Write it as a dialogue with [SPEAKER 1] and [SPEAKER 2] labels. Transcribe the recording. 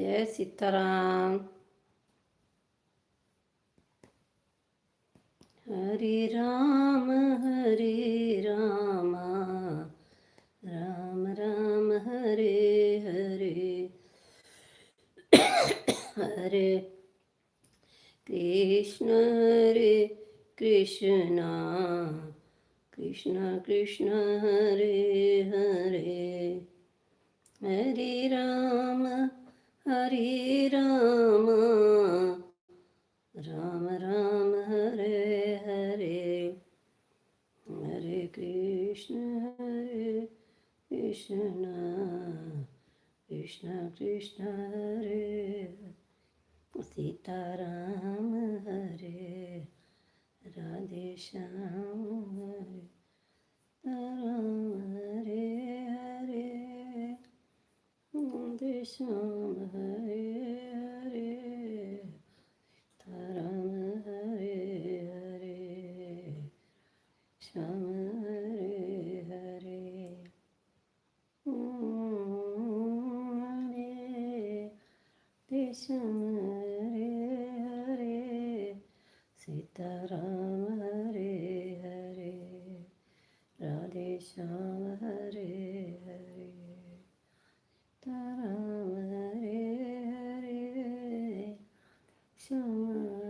[SPEAKER 1] જય સીતારામ. હરે રામ રામ રામ હરે હરે, હરે કૃષ્ણ હરે કૃષ્ણ, કૃષ્ણ કૃષ્ણ હરે હરે, હરે રામ રામ રામ હરે હરે, હરે કૃષ્ણ કૃષ્ણ કૃષ્ણ હરે, સીતારામ હરે, રાધે શ્યામ હરે, રામ હરે હરે, રાધે શ્યામ હરે હરે, રામ હરે હરે, શ્યામ હરે હરે, શ્યામ હરે હરે, સીતારામ હરે હરે, રાધે શ્યામ હરે હરે, રામ હરે હરે, શ્યામ